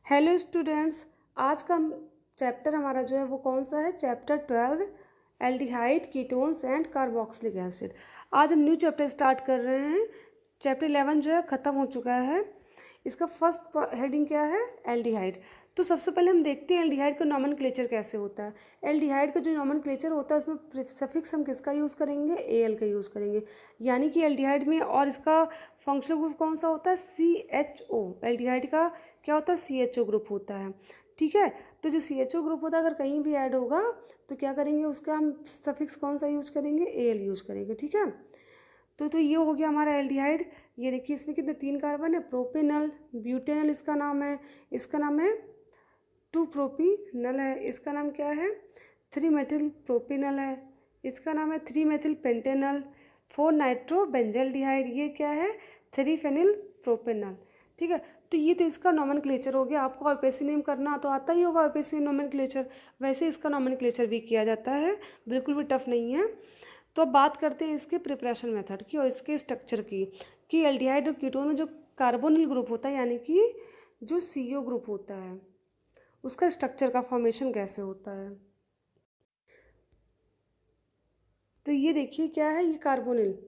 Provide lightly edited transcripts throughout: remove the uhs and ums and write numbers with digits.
Hello students. आज का chapter हमारा जो है वो कौन सा है? Chapter 12 aldehyde ketones and carboxylic acid. आज हम न्यू चैप्टर स्टार्ट कर रहे हैं। चैप्टर 11 जो है ख़त्म हो चुका है। इसका फर्स्ट हेडिंग क्या है? एल्डिहाइड। तो सबसे पहले हम देखते हैं एल्डिहाइड का नॉमेनक्लेचर कैसे होता है। एल्डिहाइड का जो नॉमेनक्लेचर होता है उसमें सफिक्स हम किसका यूज़ करेंगे? एल का यूज़ करेंगे। यानी कि एल्डिहाइड में, और इसका फंक्शनल ग्रुप कौन सा होता है? CHO। एल्डिहाइड का क्या होता है? CHO ग्रुप होता है। ठीक है, तो जो CHO ग्रुप होता है अगर कहीं भी ऐड होगा तो क्या करेंगे? उसका हम सफिक्स कौन सा यूज करेंगे? एल यूज करेंगे। ठीक है, तो ये हो गया हमारा एल्डिहाइड। ये देखिए इसमें कितने 3 कार्बन है। प्रोपेनल, ब्यूटेनल इसका नाम है। इसका नाम है 2 प्रोपीनल है। इसका नाम क्या है? 3 मेथिल प्रोपीनल है। इसका नाम है 3 मेथिल पेंटेनल। 4 nitro benzaldehyde. ये क्या है? 3 फेनिल प्रोपेनल। ठीक है, तो ये तो इसका नॉमेनक्लेचर हो गया। आपको आईपीएससी नेम करना तो आता ही होगा, आईपीएससी नॉमेनक्लेचर। वैसे इसका नॉमेनक्लेचर भी किया जाता है, बिल्कुल भी टफ नहीं है। तो अब बात करते हैं इसके प्रिपरेशन मेथड की और इसके स्ट्रक्चर की, कि एल्डिहाइड और कीटोन में जो कार्बोनिल ग्रुप होता है यानी कि जो CO ग्रुप होता है उसका स्ट्रक्चर का फॉर्मेशन कैसे होता है। तो ये देखिए क्या है? ये कार्बोनिल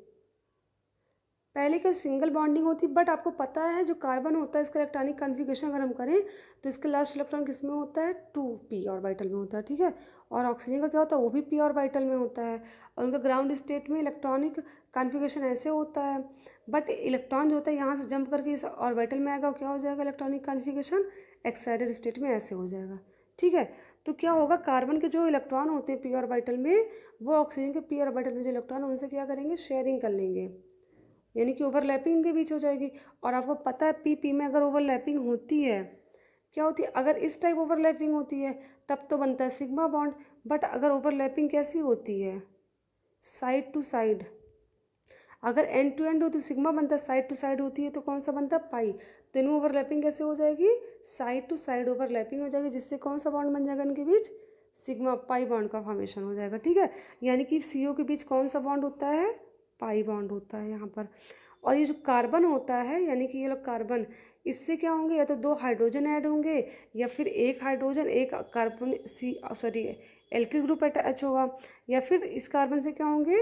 पहले का सिंगल बॉन्डिंग होती है, बट आपको पता है जो कार्बन होता है इसका इलेक्ट्रॉनिक कन्फिगरेशन अगर हम करें तो इसका लास्ट इलेक्ट्रॉन किस में होता है? 2p ऑर्बिटल में होता है। ठीक है, और ऑक्सीजन का क्या होता है? वो भी p ऑर्बिटल में होता है। और उनका ग्राउंड स्टेट में इलेक्ट्रॉनिक कन्फिगरेशन ऐसे होता है, बट इलेक्ट्रॉन जो होता है यहाँ से जंप करके इस ऑर्बिटल में आएगा और क्या हो जाएगा? इलेक्ट्रॉनिक कन्फिगरेशन एक्साइटेड स्टेट में ऐसे हो जाएगा। ठीक है, तो क्या होगा? कार्बन के जो इलेक्ट्रॉन होते हैं p ऑर्बिटल में, वो ऑक्सीजन के p ऑर्बिटल में जो इलेक्ट्रॉन उनसे क्या करेंगे? शेयरिंग कर लेंगे, यानी कि ओवरलैपिंग इनके बीच हो जाएगी। और आपको पता है पी में अगर ओवरलैपिंग होती है, क्या होती है? अगर इस टाइप ओवरलैपिंग होती है तब तो बनता है सिग्मा बॉन्ड, बट अगर ओवरलैपिंग कैसी होती है? Side to side. अगर एंड टू एंड होती है सिग्मा बनता है, साइड टू साइड होती है तो कौन सा बनता है? पाई। तो इनमें ओवरलैपिंग कैसे हो जाएगी? साइड टू साइड ओवरलैपिंग हो जाएगी, जिससे कौन सा बॉन्ड बन जाएगा इनके बीच? सिग्मा पाई बॉन्ड का फॉर्मेशन हो जाएगा। ठीक है, यानी कि CO के बीच कौन सा बॉन्ड होता है? पाई बॉन्ड होता है यहाँ पर। और ये जो कार्बन होता है यानी कि ये लोग कार्बन, इससे क्या होंगे? या तो 2 हाइड्रोजन ऐड होंगे या फिर एक हाइड्रोजन एक कार्बन एल्किल ग्रुप अटैच होगा, या फिर इस कार्बन से क्या होंगे?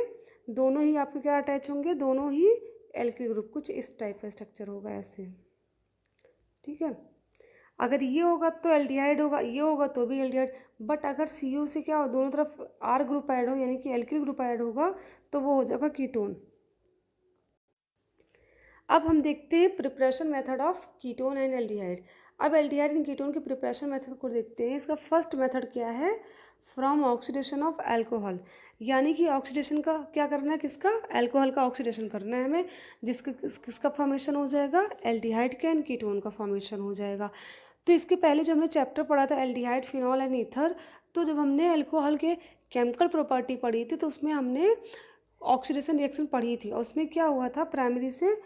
दोनों ही आपके क्या अटैच होंगे? दोनों ही एल्किल ग्रुप। कुछ इस टाइप का स्ट्रक्चर होगा ऐसे। ठीक है, अगर ये होगा तो एल्डिहाइड होगा, ये होगा तो भी एल्डिहाइड। बट अगर CO से क्या हो? दोनों तरफ R ग्रुप ऐड हो यानी कि एल्किल ग्रुप ऐड होगा तो वो हो जाएगा कीटोन। अब हम देखते हैं preparation method of ketone and aldehyde. अब एल्डिहाइड एंड कीटोन के प्रिपरेशन मेथड को देखते हैं। इसका फर्स्ट मेथड क्या है? फ्रॉम ऑक्सीडेशन ऑफ अल्कोहल, यानी कि ऑक्सीडेशन का क्या करना है? किसका? अल्कोहल का ऑक्सीडेशन करना है हमें, किसका फॉर्मेशन हो जाएगा? एल्डिहाइड का एंड कीटोन का फॉर्मेशन हो जाएगा। तो इसके पहले जो हमने चैप्टर पढ़ा था एल्डिहाइड, फिनॉल एंड ईथर, तो जब हमने अल्कोहल के केमिकल प्रॉपर्टी पढ़ी थी तो उसमें हमने ऑक्सीडेशन रिएक्शन पढ़ी थी, और उसमें क्या हुआ था? प्राइमरी से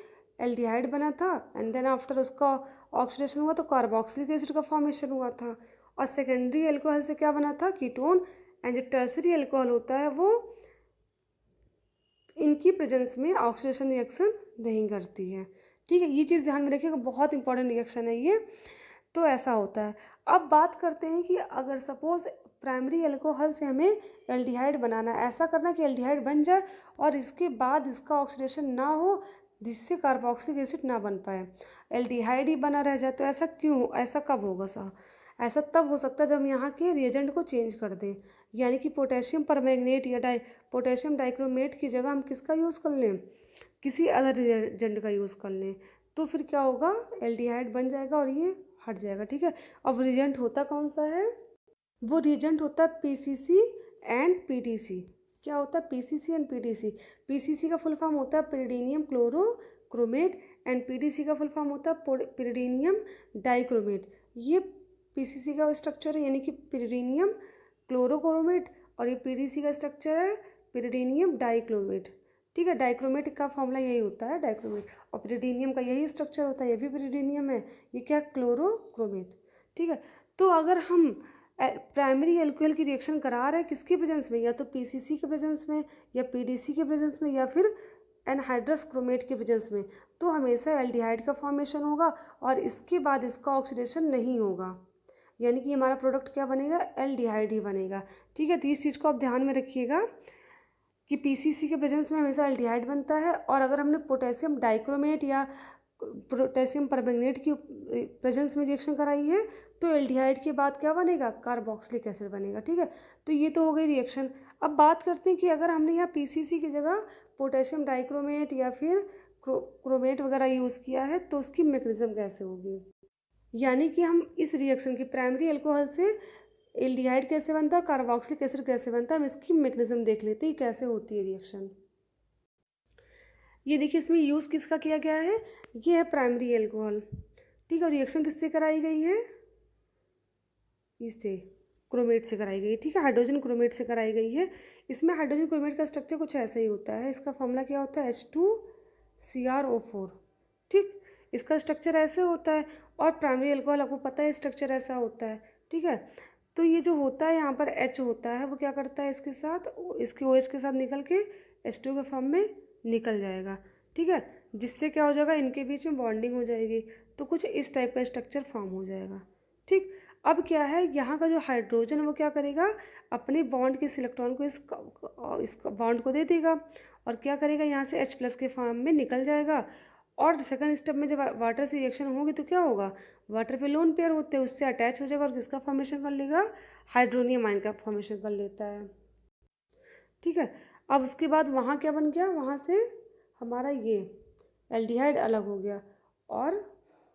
एल्डिहाइड बना था एंड देन आफ्टर उसका ऑक्सीडेशन हुआ तो कार्बोक्सिलिक एसिड का फॉर्मेशन हुआ था। और सेकेंडरी अल्कोहल से क्या बना था? कीटोन। एंड जो टर्सरी अल्कोहल होता है वो इनकी प्रेजेंस में ऑक्सीडेशन रिएक्शन नहीं करती है। ठीक है, ये चीज़ ध्यान में रखिएगा, बहुत इंपॉर्टेंट रिएक्शन है ये। तो ऐसा होता है। अब बात करते हैं कि अगर सपोज प्राइमरी अल्कोहल से हमें एल्डिहाइड बनाना है, ऐसा करना कि एल्डिहाइड बन जाए और इसके बाद इसका ऑक्सीडेशन ना हो, जिससे कार्बोक्सिलिक एसिड ना बन पाए, एल्डिहाइड ही बना रह जाए। तो ऐसा क्यों? ऐसा कब होगा सर? ऐसा तब हो सकता है जब हम यहाँ के रिएजेंट को चेंज कर दें, यानी कि पोटेशियम परमैंगनेट या पोटेशियम डाइक्रोमेट की जगह हम किसका यूज़ कर लें? किसी अदर रिएजेंट का यूज़ कर लें, तो फिर क्या होगा? एल्डिहाइड बन जाएगा और ये हट जाएगा। ठीक है, अब रिएजेंट होता कौन सा है? वो रिएजेंट होता है PCC एंड PTC। क्या होता है? PCC and PTC। PCC का फुल फॉर्म होता है पिरिडीनियम क्लोरोक्रोमेट एंड PTC का फुल फॉर्म होता है पिरिडीनियम डाइक्रोमेट। ये PCC का स्ट्रक्चर है यानी कि पिरिडीनियम क्लोरोक्रोमेट, और ये PTC का स्ट्रक्चर है पिरिडीनियम डाइक्रोमेट। ठीक है, डाइक्रोमेट का फॉर्मूला यही होता है, डाइक्रोमेट। और पिरिडीनियम का यही स्ट्रक्चर होता है, ये भी पिरिडीनियम है, ये क्या? क्लोरोक्रोमेट। ठीक है, तो अगर हम प्राइमरी एल्कोहल की रिएक्शन करा रहे हैं किसके प्रेजेंस में? या तो PCC के प्रेजेंस में, या PDC के प्रेजेंस में, या फिर एनहाइड्रस क्रोमेट के प्रेजेंस में, तो हमेशा एल्डिहाइड का फॉर्मेशन होगा और इसके बाद इसका ऑक्सीडेशन नहीं होगा, यानी कि हमारा प्रोडक्ट क्या बनेगा, एल्डिहाइड ही बनेगा। ठीक है, तो इस चीज़ को आप ध्यान में रखिएगा कि पीसीसी के प्रेजेंस में हमेशा एल्डिहाइड बनता है, और अगर हमने पोटेशियम डाइक्रोमेट या पोटेशियम परमैंगनेट की प्रेजेंस में रिएक्शन कराई है तो एल्डिहाइड के बाद क्या बनेगा, कार्बोक्सिलिक एसिड बनेगा। ठीक है, तो ये तो हो गई रिएक्शन। अब बात करते हैं कि अगर हमने यहाँ पीसीसी की जगह पोटेशियम डाइक्रोमेट या फिर क्रोमेट वगैरह यूज़ किया है तो उसकी मैकेनिज्म कैसे होगी, यानी कि हम इस रिएक्शन की प्राइमरी अल्कोहल से एल्डिहाइड कैसे बनता है, कार्बोक्सिलिक एसिड कैसे बनता है, हम इसकी मैकेनिज्म देख लेते हैं कैसे होती है रिएक्शन। ये देखिए इसमें यूज़ किसका किया गया है, ये है प्राइमरी अल्कोहल। ठीक है, और रिएक्शन किससे कराई गई है, इससे क्रोमेट से कराई गई। ठीक है, हाइड्रोजन क्रोमेट से कराई गई है। इसमें हाइड्रोजन क्रोमेट का स्ट्रक्चर कुछ ऐसा ही होता है, इसका फॉर्मूला क्या होता है, H2CrO4। ठीक, इसका स्ट्रक्चर ऐसे होता है, और प्राइमरी अल्कोहल आपको पता है स्ट्रक्चर ऐसा होता है। ठीक है, तो ये जो होता है यहाँ पर H होता है, वो क्या करता है इसके साथ, इसके OH के साथ निकल के H2 के फॉर्म में निकल जाएगा। ठीक है, जिससे क्या हो जाएगा, इनके बीच में बॉन्डिंग हो जाएगी, तो कुछ इस टाइप का स्ट्रक्चर फॉर्म हो जाएगा। ठीक, अब क्या है, यहाँ का जो हाइड्रोजन वो क्या करेगा, अपने बॉन्ड के इलेक्ट्रॉन को इस बॉन्ड को दे देगा, और क्या करेगा, यहाँ से H+ के फॉर्म में निकल जाएगा। और सेकंड स्टेप में जब वाटर से रिएक्शन होगी तो क्या होगा, वाटर पे लोन पेयर होते हैं, उससे अटैच हो जाएगा और किसका फॉर्मेशन कर लेगा, हाइड्रोनियम आयन का फॉर्मेशन कर लेता है। ठीक है, अब उसके बाद वहाँ क्या बन गया, वहाँ से हमारा ये एल्डिहाइड अलग हो गया और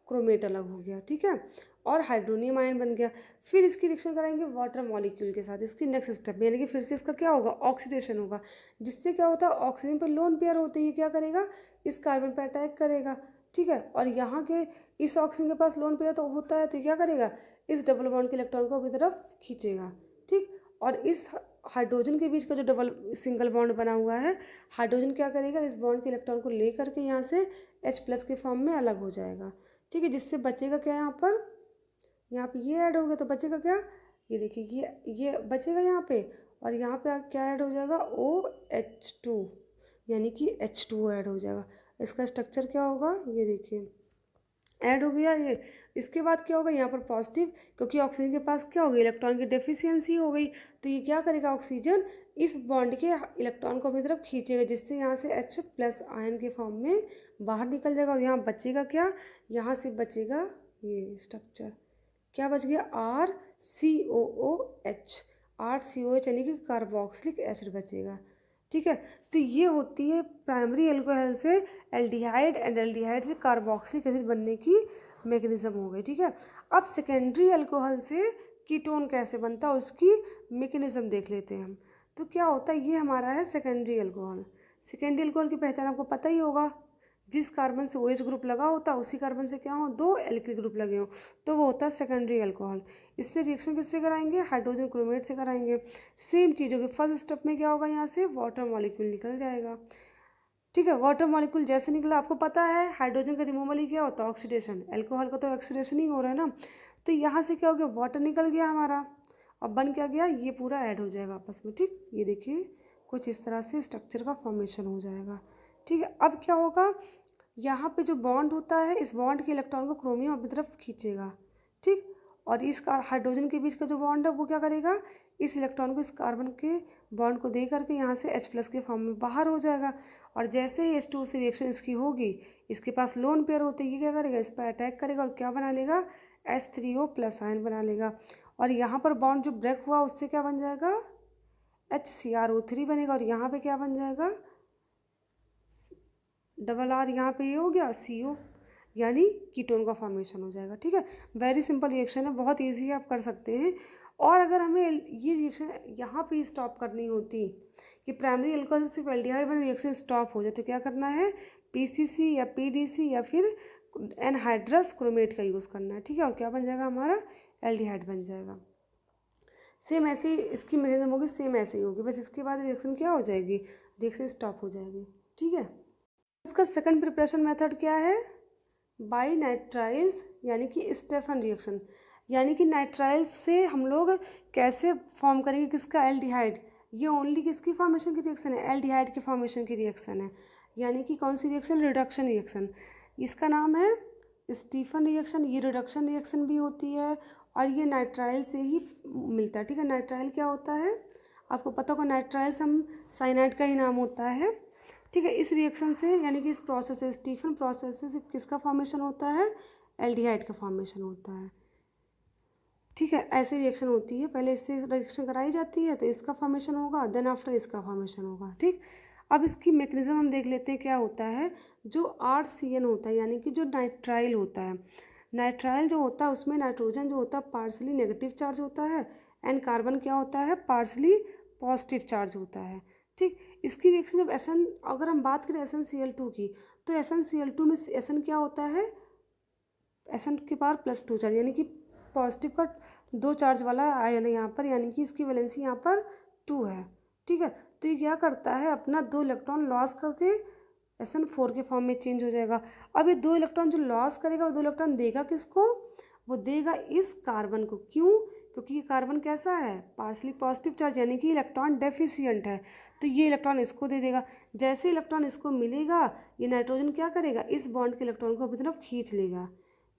क्रोमेट अलग हो गया। ठीक है, और हाइड्रोनियम आयन बन गया। फिर इसकी रिएक्शन कराएंगे वाटर मॉलिक्यूल के साथ, इसकी नेक्स्ट स्टेप में, यानी कि फिर से इसका क्या होगा, ऑक्सीडेशन होगा, जिससे क्या होता है, ऑक्सीजन पर लोन पेयर होते ही क्या करेगा, इस कार्बन पर अटैक करेगा। ठीक है, और यहाँ के इस ऑक्सीजन के पास लोन पेयर तो होता है, तो क्या करेगा, इस डबल बॉन्ड के इलेक्ट्रॉन को अपनी तरफ खींचेगा। ठीक, और इस हाइड्रोजन के बीच का जो डबल सिंगल बॉन्ड बना हुआ है, हाइड्रोजन क्या करेगा, इस बॉन्ड के इलेक्ट्रॉन को ले करके यहाँ से H+ के फॉर्म में अलग हो जाएगा। ठीक है, जिससे बचेगा क्या, यहाँ पे ये ऐड हो गया, तो बचेगा क्या, ये देखिए ये बचेगा यहाँ पे, और यहाँ पे क्या ऐड हो जाएगा, OH2, यानी कि H2O ऐड हो जाएगा। इसका स्ट्रक्चर क्या होगा, ये देखिए ऐड हो गया ये। इसके बाद क्या होगा, यहाँ पर पॉजिटिव, क्योंकि ऑक्सीजन के पास क्या हो गई, इलेक्ट्रॉन की डेफिशिएंसी हो गई, तो ये क्या करेगा, ऑक्सीजन इस बॉन्ड के इलेक्ट्रॉन को अपनी तरफ खींचेगा, जिससे यहाँ से H+ आयन के फॉर्म में बाहर निकल जाएगा। और यहाँ बचेगा क्या, यहाँ से बचेगा ये स्ट्रक्चर, क्या बच गया, RCOOH, RCOH यानी कि कार्बोक्सिलिक एसिड बचेगा। ठीक है, तो ये होती है प्राइमरी अल्कोहल से एल्डिहाइड एंड एल्डिहाइड से कार्बोक्सिलिक एसिड बनने की मैकेनिज्म हो गई। ठीक है, अब सेकेंडरी अल्कोहल से कीटोन कैसे बनता है उसकी मैकेनिज्म देख लेते हैं हम। तो क्या होता है, ये हमारा है सेकेंडरी अल्कोहल। सेकेंडरी अल्कोहल की पहचान आपको पता ही होगा, जिस कार्बन से OH ग्रुप लगा होता है उसी कार्बन से क्या हो, 2 एल्किल ग्रुप लगे हो, तो वो होता है सेकेंडरी अल्कोहल। इससे रिएक्शन किससे कराएंगे, हाइड्रोजन क्रोमेट से कराएंगे। सेम चीज़ होगी, फर्स्ट स्टेप में क्या होगा, यहाँ से वाटर मॉलिक्यूल निकल जाएगा। ठीक है, वाटर मॉलिक्यूल जैसे निकला, आपको पता है हाइड्रोजन का रिमूवल ही क्या होता है, ऑक्सीडेशन। अल्कोहल का तो ऑक्सीडेशन ही हो रहा है ना, तो यहाँ से क्या हो गया, वाटर निकल गया हमारा, और बन क्या गया, ये पूरा ऐड हो जाएगा आपस में। ठीक, ये देखिए कुछ इस तरह से स्ट्रक्चर का फॉर्मेशन हो जाएगा। ठीक है, अब क्या होगा, यहाँ पे जो बॉन्ड होता है, इस बॉन्ड के इलेक्ट्रॉन को क्रोमियम अपनी तरफ खींचेगा। ठीक, और इस हाइड्रोजन के बीच का जो बॉन्ड है वो क्या करेगा, इस इलेक्ट्रॉन को इस कार्बन के बॉन्ड को दे करके यहाँ से H+ के फॉर्म में बाहर हो जाएगा। और जैसे ही H2 से रिएक्शन इसकी होगी, इसके पास लोन पेयर होते ही क्या करेगा, इस पर अटैक करेगा और क्या बना लेगा, H3O+ आयन बना लेगा। और यहाँ पर बॉन्ड जो ब्रेक हुआ उससे क्या बन जाएगा, HCrO3 बनेगा, और यहाँ पे क्या बन जाएगा, R, यहाँ पे ये हो गया CO, यानी कीटोन का फॉर्मेशन हो जाएगा। ठीक है, वेरी सिंपल रिएक्शन है, बहुत इजी आप कर सकते हैं। और अगर हमें ये रिएक्शन यहाँ पे स्टॉप करनी होती कि प्राइमरी अल्कोहल से सिर्फ एल्डिहाइड में रिएक्शन स्टॉप हो जाए, तो क्या करना है, PCC या PDC या फिर एनहाइड्रस क्रोमेट का यूज़ करना है। ठीक है, और क्या बन जाएगा, हमारा एल्डिहाइड बन जाएगा। सेम ऐसे ही इसकी मैकेनिज्म होगी, सेम ऐसे ही होगी, बस इसके बाद रिएक्शन क्या हो जाएगी, रिएक्शन स्टॉप हो जाएगी। ठीक है, इसका सेकंड प्रिपरेशन मेथड क्या है, बाई नाइट्राइल्स, यानी कि स्टेफन रिएक्शन। यानी कि नाइट्राइल्स से हम लोग कैसे फॉर्म करेंगे, किसका, एल्डिहाइड। ये ओनली किसकी फॉर्मेशन की रिएक्शन है, एल्डिहाइड की फॉर्मेशन की रिएक्शन है। यानी कि कौन सी रिएक्शन, रिडक्शन रिएक्शन। इसका नाम है स्टीफन रिएक्शन। ये रिडक्शन रिएक्शन भी होती है और ये नाइट्राइल से ही मिलता है, ठीक है। नाइट्राइल क्या होता है आपको पता होगा, नाइट्राइल हम साइनाइड का ही नाम होता है, ठीक है। इस रिएक्शन से यानी कि इस प्रोसेस से, स्टीफन प्रोसेस से किसका फॉर्मेशन होता है, एल्डिहाइड का फॉर्मेशन होता है, ठीक है। ऐसी रिएक्शन होती है, पहले इससे रिएक्शन कराई जाती है तो इसका फॉर्मेशन होगा, देन आफ्टर इसका फॉर्मेशन होगा, ठीक। अब इसकी मैकेनिज्म हम देख लेते हैं क्या होता है। जो RCN होता है यानी कि जो नाइट्राइल होता है, नाइट्राइल जो होता है उसमें नाइट्रोजन जो होता है पार्शली नेगेटिव चार्ज होता है एंड कार्बन क्या होता है, पार्शली पॉजिटिव चार्ज होता है, ठीक। इसकी रिएक्शन जब SN, अगर हम बात करें SnCl2 की, तो SnCl2 में SN क्या होता है, SN के पावर +2 चार्ज, यानी कि पॉजिटिव का 2 चार्ज वाला आयन है यहाँ पर, यानी कि इसकी वैलेंसी यहाँ पर 2 है, ठीक है। तो ये क्या करता है, अपना 2 इलेक्ट्रॉन लॉस करके SN4 के फॉर्म में चेंज हो जाएगा। अब ये 2 इलेक्ट्रॉन जो लॉस करेगा वो 2 इलेक्ट्रॉन देगा किसको, वो देगा इस कार्बन को। क्यों, क्योंकि ये कार्बन कैसा है, पार्शली पॉजिटिव चार्ज, यानी कि इलेक्ट्रॉन डेफिशिएंट है, तो ये इलेक्ट्रॉन इसको दे देगा। जैसे इलेक्ट्रॉन इसको मिलेगा, ये नाइट्रोजन क्या करेगा, इस बॉन्ड के इलेक्ट्रॉन को अपनी तरफ खींच लेगा,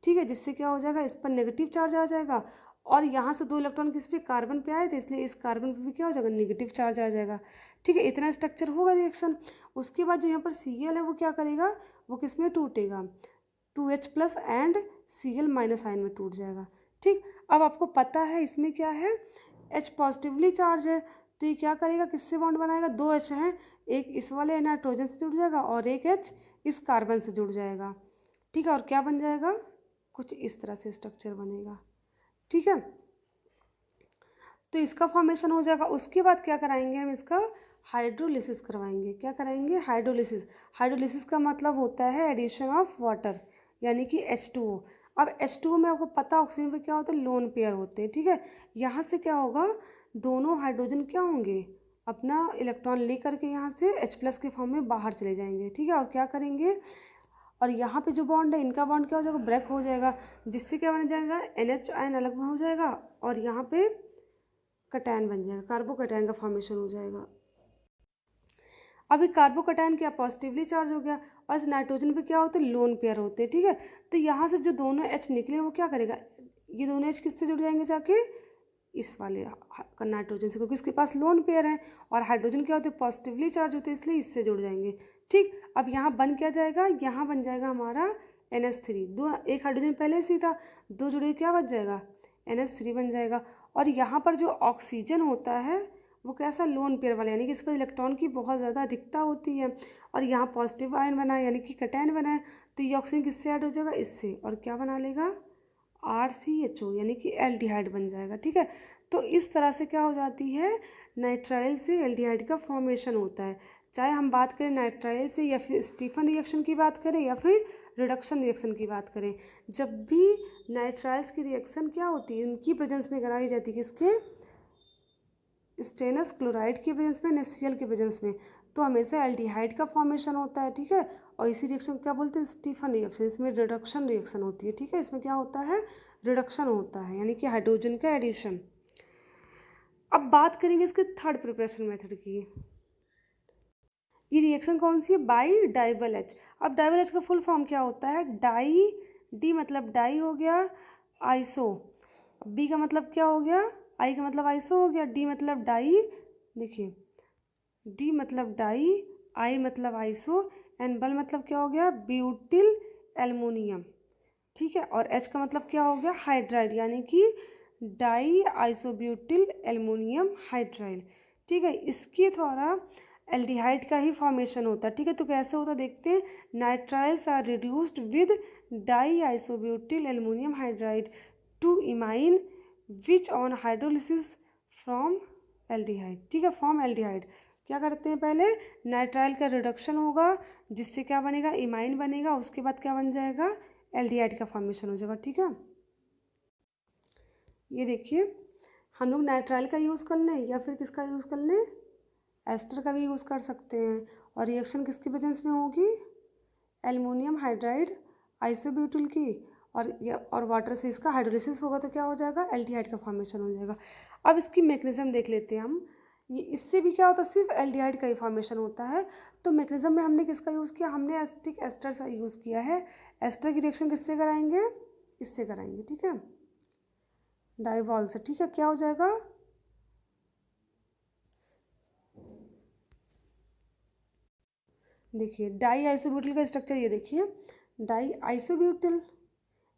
ठीक है। जिससे क्या हो जाएगा, इस पर नेगेटिव चार्ज आ जाएगा और यहाँ से 2 इलेक्ट्रॉन किस पे, कार्बन पे आए थे, इसलिए इस कार्बन पे भी क्या हो जाएगा, नेगेटिव चार्ज आ जाएगा, ठीक है। इतना स्ट्रक्चर होगा रिएक्शन। उसके बाद जो यहाँ पर Cl है वो क्या करेगा, वो किस में टूटेगा, 2H+ एंड Cl- आयन में टूट जाएगा, ठीक। अब आपको पता है इसमें क्या है, H पॉजिटिवली चार्ज है, तो ये क्या करेगा, किससे बॉन्ड बनाएगा, 2 H हैं, एक इस वाले नाइट्रोजन से जुड़ जाएगा और एक H इस कार्बन से जुड़ जाएगा, ठीक है। और क्या बन जाएगा, कुछ इस तरह से स्ट्रक्चर बनेगा, ठीक है। तो इसका फॉर्मेशन हो जाएगा। उसके बाद क्या कराएंगे हम, इसका हाइड्रोलिसिस करवाएंगे। क्या कराएंगे, हाइड्रोलिसिस। हाइड्रोलिसिस का मतलब होता है एडिशन ऑफ वाटर, यानी कि H2O। अब H2O में आपको पता ऑक्सीजन पे क्या होता है, लोन पेयर होते हैं, ठीक है। यहाँ से क्या होगा, दोनों हाइड्रोजन क्या होंगे, अपना इलेक्ट्रॉन ले करके यहाँ से H+ के फॉर्म में बाहर चले जाएंगे, ठीक है। और क्या करेंगे, और यहाँ पे जो बॉन्ड है इनका बॉन्ड क्या हो जाएगा, ब्रेक हो जाएगा, जिससे क्या बन जाएगा, NH आयन अलग हो जाएगा और यहाँ पे कटैन बन जाएगा, कार्बोकटैन का फॉर्मेशन हो जाएगा। अभी कार्बोकटैन क्या पॉजिटिवली चार्ज हो गया और इस नाइट्रोजन पे क्या होते हैं, लोन पेयर होते हैं, ठीक है। तो यहाँ से जो दोनों H निकले वो क्या करेगा, ये दोनों H किससे जुड़ जाएंगे, जाके इस वाले नाइट्रोजन से, क्योंकि इसके पास लोन पेयर है और हाइड्रोजन क्या होते हैं, पॉजिटिवली चार्ज होते हैं, इसलिए इससे जुड़ जाएंगे, ठीक। अब यहाँ बन क्या जाएगा, यहाँ बन जाएगा हमारा NH3, दो, एक हाइड्रोजन पहले से ही था, 2 जुड़े क्या बन जाएगा, NH3 बन जाएगा। और यहाँ पर जो ऑक्सीजन होता है वो कैसा, लोन पेयर वाला, यानी कि इस पर इलेक्ट्रॉन की बहुत ज़्यादा अधिकता होती है और यहाँ पॉजिटिव आयन बना है यानी कि कटैन बना है, तो ये ऑक्सीजन किससे ऐड हो जाएगा, इससे, और क्या बना लेगा, RCHO, यानी कि एल्डिहाइड बन जाएगा, ठीक है। तो इस तरह से क्या हो जाती है, नाइट्राइल से एल्डिहाइड का फॉर्मेशन होता है। चाहे हम बात करें नाइट्राइल से या फिर स्टीफन रिएक्शन की बात करें या फिर रिडक्शन रिएक्शन की बात करें, जब भी नाइट्राइल्स की रिएक्शन क्या होती है, इनकी प्रेजेंस में कराई जाती है, किसके, स्टेनस क्लोराइड की प्रेजेंस में, NaCl की प्रेजेंस में, तो हमेशा एल्डिहाइड का फॉर्मेशन होता है, ठीक है। और इसी रिएक्शन को क्या बोलते हैं, स्टीफन रिएक्शन। इसमें रिडक्शन रिएक्शन होती है, ठीक है। इसमें क्या होता है, रिडक्शन होता है, यानी कि हाइड्रोजन का एडिशन। अब बात करेंगे इसके थर्ड प्रिपरेशन मेथड की। ये रिएक्शन कौन सी है, बाई डाइबल H। अब डाइबल H का फुल फॉर्म क्या होता है, डाई, डी मतलब डाई हो गया, आइसो, बी का मतलब क्या हो गया, आई का मतलब आइसो हो गया, डी मतलब डाई, देखिए डी मतलब डाई, आई मतलब आइसो एंड बल मतलब क्या हो गया, ब्यूटिल एल्युमिनियम, ठीक है। और H का मतलब क्या हो गया, हाइड्राइड, यानी कि डाई आइसोब्यूटिल एल्युमिनियम हाइड्राइड, ठीक है। इसके द्वारा एल्डिहाइड का ही फॉर्मेशन होता है, ठीक है। तो कैसे होता देखते हैं, nitriles are reduced with di isobutyl aluminium hydride to imine which on hydrolysis from aldehyde, ठीक है, फ्रॉम एल्डिहाइड। क्या करते हैं, पहले नाइट्राइल का रिडक्शन होगा जिससे क्या बनेगा, इमाइन बनेगा, उसके बाद क्या बन जाएगा, एल्डिहाइड का फॉर्मेशन हो जाएगा, ठीक है। ये देखिए हम लोग नाइट्राइल का यूज़ कर लें या फिर किसका यूज़ कर लें, एस्टर का भी यूज़ कर सकते हैं। और रिएक्शन किसकी प्रेजेंस में होगी, एल्युमिनियम हाइड्राइड आइसोब्यूटिल की, और वाटर से इसका हाइड्रोलिसिस होगा तो क्या हो जाएगा, एल्डिहाइड का फॉर्मेशन हो जाएगा। अब इसकी मैकेनिज्म देख लेते हैं हम। ये इससे भी क्या होता है, सिर्फ एल्डिहाइड का ही फॉर्मेशन होता है। तो मैकेनिज्म में हमने किसका यूज़ किया, हमने एसिटिक एस्टर का यूज़ किया है। एस्टर की रिएक्शन किससे कराएंगे, इससे कराएंगे, ठीक है, डाइवॉल से। ठीक है, क्या हो जाएगा, देखिए डाई आइसोब्यूटिल का स्ट्रक्चर ये देखिए, डाई आइसोब्यूटिल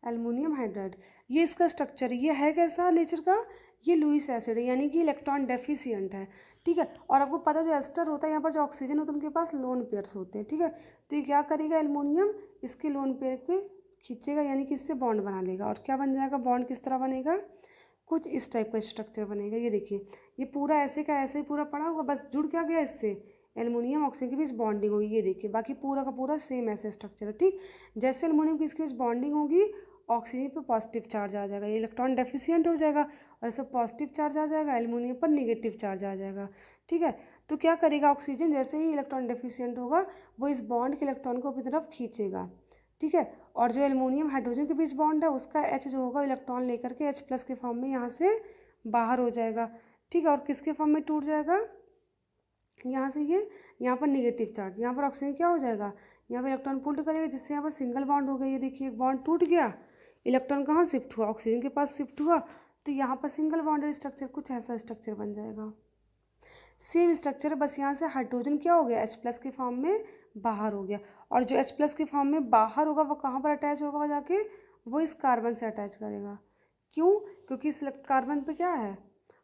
एल्युमिनियम हाइड्राइड, ये इसका स्ट्रक्चर, ये है कैसा नेचर का, ये लुईस एसिड है, यानी कि इलेक्ट्रॉन डेफिशिएंट है। ठीक है, और आपको पता है जो एस्टर होता है, यहाँ पर जो ऑक्सीजन होता है उनके पास लोन पेयर्स होते हैं। ठीक है, तो ये क्या करेगा, एल्युमिनियम इसके लोन पेयर को खींचेगा, यानी कि इससे बॉन्ड बना लेगा, और क्या बन जाएगा, बॉन्ड किस तरह बनेगा, कुछ इस टाइप का स्ट्रक्चर बनेगा। ये देखिए, ये पूरा ऐसे का ऐसे ही पूरा पड़ा होगा, बस जुड़ क्या गया इससे, एल्युमिनियम ऑक्सीजन के बीच बॉन्डिंग होगी। ये देखिए, बाकी पूरा का पूरा सेम ऐसे स्ट्रक्चर है। ठीक, जैसे एल्युमिनियम की इसके बीच बॉन्डिंग होगी, ऑक्सीजन पर पॉजिटिव चार्ज आ जाएगा, ये इलेक्ट्रॉन डेफिशिएंट हो जाएगा, और ऐसे पॉजिटिव चार्ज आ जाएगा, एल्युमिनियम पर नेगेटिव चार्ज आ जाएगा। ठीक है, तो क्या करेगा ऑक्सीजन, जैसे ही इलेक्ट्रॉन डेफिशिएंट होगा वो इस बॉन्ड के इलेक्ट्रॉन को अपनी तरफ खींचेगा। ठीक है, और जो एल्युमिनियम हाइड्रोजन के बीच बॉन्ड है उसका एच जो होगा इलेक्ट्रॉन लेकर के एच प्लस के फॉर्म में यहाँ से बाहर हो जाएगा। ठीक है, और किसके फॉर्म में टूट जाएगा, यहाँ से ये, यहाँ पर निगेटिव चार्ज, यहाँ पर ऑक्सीजन क्या हो जाएगा, यहाँ पर इलेक्ट्रॉन पुल्ड करेगा, जिससे यहाँ पर सिंगल बॉन्ड हो गया। ये देखिए, एक बॉन्ड टूट गया, इलेक्ट्रॉन कहाँ शिफ्ट हुआ, ऑक्सीजन के पास शिफ्ट हुआ, तो यहाँ पर सिंगल बॉन्डेड स्ट्रक्चर, कुछ ऐसा स्ट्रक्चर बन जाएगा। सेम स्ट्रक्चर है, बस यहाँ से हाइड्रोजन क्या हो गया, एच प्लस के फॉर्म में बाहर हो गया, और जो एच प्लस के फॉर्म में बाहर होगा वो कहाँ पर अटैच होगा, वह जाके वो इस कार्बन से अटैच करेगा। क्यों, क्योंकि इस कार्बन पे क्या है,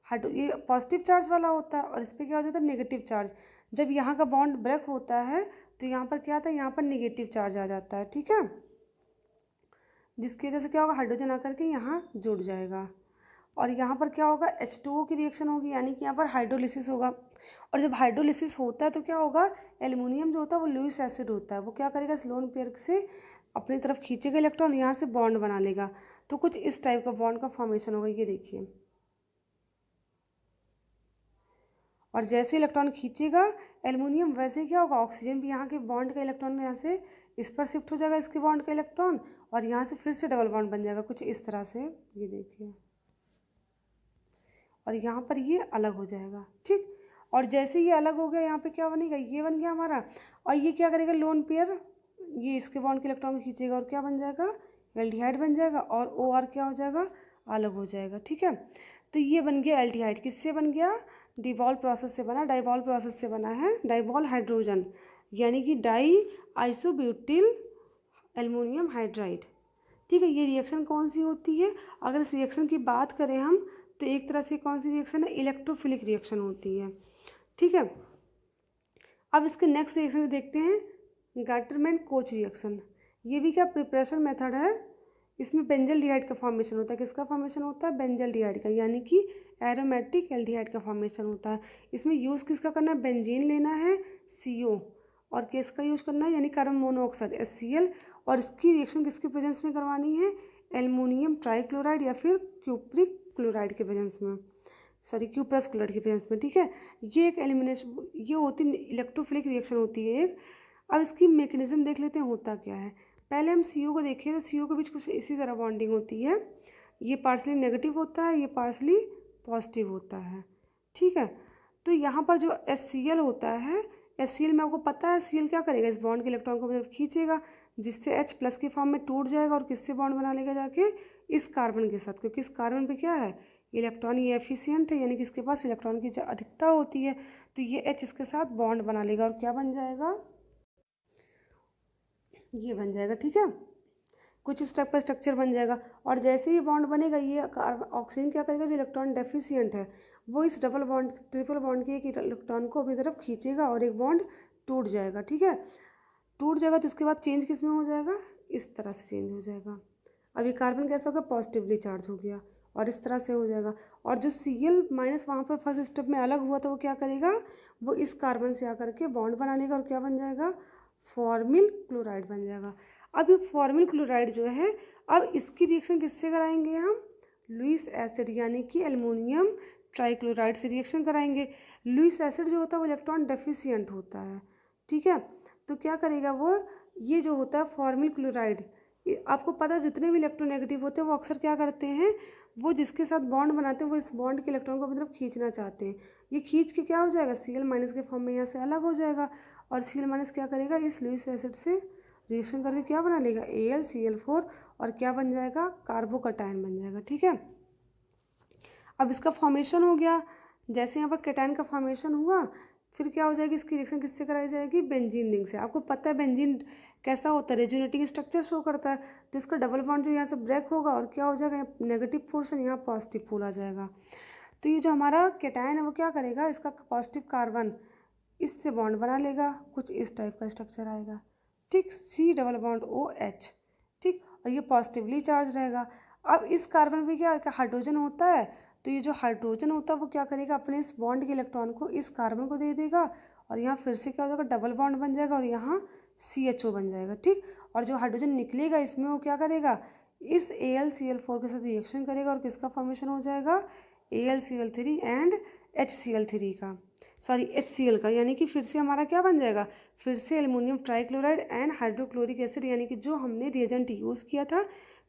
हाइड्रो, ये पॉजिटिव चार्ज वाला होता है, और इस पर क्या हो जाता है, नेगेटिव चार्ज। जब यहाँ का बॉन्ड ब्रेक होता है तो यहाँ पर क्या आता है, यहाँ पर नेगेटिव चार्ज आ जाता है। ठीक है, जिसकी वजह से क्या होगा, हाइड्रोजन आकर के यहाँ जुड़ जाएगा, और यहाँ पर क्या होगा, H2O की रिएक्शन होगी, यानी कि यहाँ पर हाइड्रोलिसिस होगा। और जब हाइड्रोलिसिस होता है तो क्या होगा, एल्युमिनियम जो होता है वो लुईस एसिड होता है, वो क्या करेगा, इस लोन पेयर से अपनी तरफ खींचेगा इलेक्ट्रॉन, यहाँ से बॉन्ड बना लेगा, तो कुछ इस टाइप का बॉन्ड का फॉर्मेशन होगा। ये देखिए, और जैसे इलेक्ट्रॉन खींचेगा एल्युमिनियम, वैसे ही क्या होगा, ऑक्सीजन भी यहाँ के बॉन्ड का इलेक्ट्रॉन यहाँ से इस पर शिफ्ट हो जाएगा, इसके बॉन्ड का इलेक्ट्रॉन, और यहाँ से फिर से डबल बॉन्ड बन जाएगा, कुछ इस तरह से। ये देखिए, और यहाँ पर ये अलग हो जाएगा। ठीक, और जैसे ये अलग हो गया, यहाँ पे क्या बनेगा, ये बन गया हमारा, और ये क्या करेगा, लोन पेयर ये इसके बॉन्ड के इलेक्ट्रॉन को खींचेगा, और क्या बन जाएगा, एल्डिहाइड बन जाएगा, और ओ आर क्या हो जाएगा, अलग हो जाएगा। ठीक है, तो ये बन गया एल्डिहाइड, किससे बन गया, डिवॉल प्रोसेस से बना, डाइवॉल प्रोसेस से बना है, डाइवॉल हाइड्रोजन, यानी कि डाई आइसोब्यूटिल एल्युमिनियम हाइड्राइड। ठीक है, ये रिएक्शन कौन सी होती है, अगर इस रिएक्शन की बात करें हम, तो एक तरह से कौन सी रिएक्शन है, इलेक्ट्रोफिलिक रिएक्शन होती है। ठीक है, अब इसके नेक्स्ट रिएक्शन देखते हैं, गाटरमैन कोच रिएक्शन। ये भी क्या प्रिपरेशन मेथड है, इसमें बेंजल्डिहाइड का फॉर्मेशन होता है, किसका फॉर्मेशन होता है, बेंजल्डिहाइड का, यानी कि एरोमेटिक एल्डिहाइड का फॉर्मेशन होता है। इसमें यूज़ किसका करना है, बेंजीन लेना है, CO, और किसका यूज़ करना है, यानी कार्बन मोनोऑक्साइड HCl, और इसकी रिएक्शन किसके प्रेजेंस में करवानी है, एल्युमिनियम ट्राइक्लोराइड या फिर क्यूप्रिक क्लोराइड के प्रेजेंस में, सॉरी क्यूप्रस क्लोराइड के प्रेजेंस में। ठीक है, ये एक एलिमिनेशन, ये होती इलेक्ट्रोफिलिक रिएक्शन होती है एक। अब इसकी मैकेनिज्म देख लेते हैं, होता क्या है। पहले हम CO को देखें, तो CO के बीच कुछ इसी तरह बॉन्डिंग होती है, ये पार्सली नेगेटिव होता है, ये पार्सली पॉजिटिव होता है। ठीक है, तो यहाँ पर जो HCl होता है, HCl में आपको पता है HCl क्या करेगा, इस बॉन्ड के इलेक्ट्रॉन को मतलब खींचेगा, जिससे H प्लस के फॉर्म में टूट जाएगा, और किससे बॉन्ड बना लेगा, जाके इस कार्बन के साथ, क्योंकि इस कार्बन पे क्या है, इलेक्ट्रॉन ये एफिशिएंट है, यानी कि इसके पास इलेक्ट्रॉन की अधिकता होती है, तो ये H इसके साथ बॉन्ड बना लेगा, और क्या बन जाएगा, ये बन जाएगा। ठीक है, कुछ इस टाइप का स्ट्रक्चर बन जाएगा, और जैसे ही बॉन्ड बनेगा, ये ऑक्सीजन क्या करेगा, जो इलेक्ट्रॉन डेफिशिएंट है वो इस डबल बॉन्ड ट्रिपल बॉन्ड के एक इलेक्ट्रॉन को अपनी तरफ खींचेगा, और एक बॉन्ड टूट जाएगा। ठीक है, टूट जाएगा तो इसके बाद चेंज किस में हो जाएगा, इस तरह से चेंज हो जाएगा। अभी कार्बन कैसा होगा, पॉजिटिवली चार्ज हो गया, और इस तरह से हो जाएगा, और जो Cl माइनस वहाँ पर फर्स्ट स्टेप में अलग हुआ था, वो क्या करेगा, वो इस कार्बन से आकर के बॉन्ड बना लेगा, और क्या बन जाएगा, फॉर्मिल क्लोराइड बन जाएगा। अब ये फॉर्मिल क्लोराइड जो है, अब इसकी रिएक्शन किससे कराएंगे हम, लुईस एसिड, यानी कि एल्युमिनियम ट्राइक्लोराइड से रिएक्शन कराएंगे। लुईस एसिड जो होता है वो इलेक्ट्रॉन डेफिशिएंट होता है। ठीक है, तो क्या करेगा वो, ये जो होता है फॉर्मिल क्लोराइड, आपको पता है जितने भी इलेक्ट्रोनेगेटिव होते हैं वो अक्सर क्या करते हैं, वो जिसके साथ बॉन्ड बनाते हैं वो इस बॉन्ड के इलेक्ट्रॉन को अपनी तरफ खींचना चाहते हैं। ये खींच के क्या हो जाएगा, Cl- के फॉर्म में यहाँ से अलग हो जाएगा, और Cl- क्या करेगा, इस लुईस एसिड से रिएक्शन करके क्या बना लेगा, AlCl4, और क्या बन जाएगा, कार्बोकटायन बन जाएगा। ठीक है, अब इसका फॉर्मेशन हो गया। जैसे यहाँ पर कैटायन का फॉर्मेशन हुआ, फिर क्या हो जाएगी, इसकी रिएक्शन किससे कराई जाएगी, बेंजीन रिंग से। आपको पता है बेंजीन कैसा होता है, रेजोनेटिंग स्ट्रक्चर शो करता है, तो इसका डबल बॉन्ड जो यहाँ से ब्रेक होगा और क्या हो जाएगा, नेगेटिव पोर्शन यहाँ पॉजिटिव पोल आ जाएगा। तो ये जो हमारा कैटायन है वो क्या करेगा, इसका पॉजिटिव कार्बन इससे बॉन्ड बना लेगा, कुछ इस टाइप का स्ट्रक्चर आएगा। ठीक, C डबल बॉन्ड OH। ठीक, और ये पॉजिटिवली चार्ज रहेगा। अब इस कार्बन पे क्या हाइड्रोजन होता है, तो ये जो हाइड्रोजन होता है वो क्या करेगा, अपने इस बॉन्ड के इलेक्ट्रॉन को इस कार्बन को दे देगा, और यहाँ फिर से क्या हो जाएगा, डबल बॉन्ड बन जाएगा, और यहाँ CHO बन जाएगा। ठीक, और जो हाइड्रोजन निकलेगा इसमें वो क्या करेगा, इस AlCl4 के साथ रिएक्शन करेगा, और किसका फॉर्मेशन हो जाएगा, AlCl3 एंड HCl3 का, सॉरी HCl का, यानी कि फिर से हमारा क्या बन जाएगा, फिर से aluminium trichloride and hydrochloric acid, यानी कि जो हमने रिएजेंट यूज़ किया था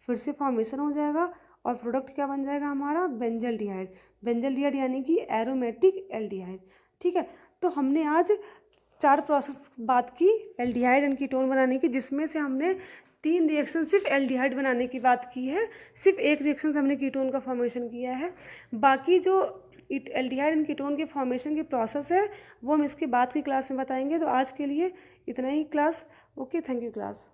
फिर से फॉर्मेशन हो जाएगा, और प्रोडक्ट क्या बन जाएगा हमारा, बेंजल्डिहाइड। बेंजल्डिहाइड यानी कि एरोमेटिक एल्डिहाइड। ठीक है, तो हमने आज 4 प्रोसेस बात की एल्डिहाइड एंड कीटोन बनाने की, जिसमें से हमने 3 रिएक्शन सिर्फ एल्डिहाइड बनाने की बात की है, सिर्फ 1 रिएक्शन से हमने कीटोन का फॉर्मेशन किया है। बाकी जो एल्डिहाइड एंड कीटोन के फॉर्मेशन की प्रोसेस है वो हम इसके बाद की क्लास में बताएंगे। तो आज के लिए इतना ही class. Okay, thank you class.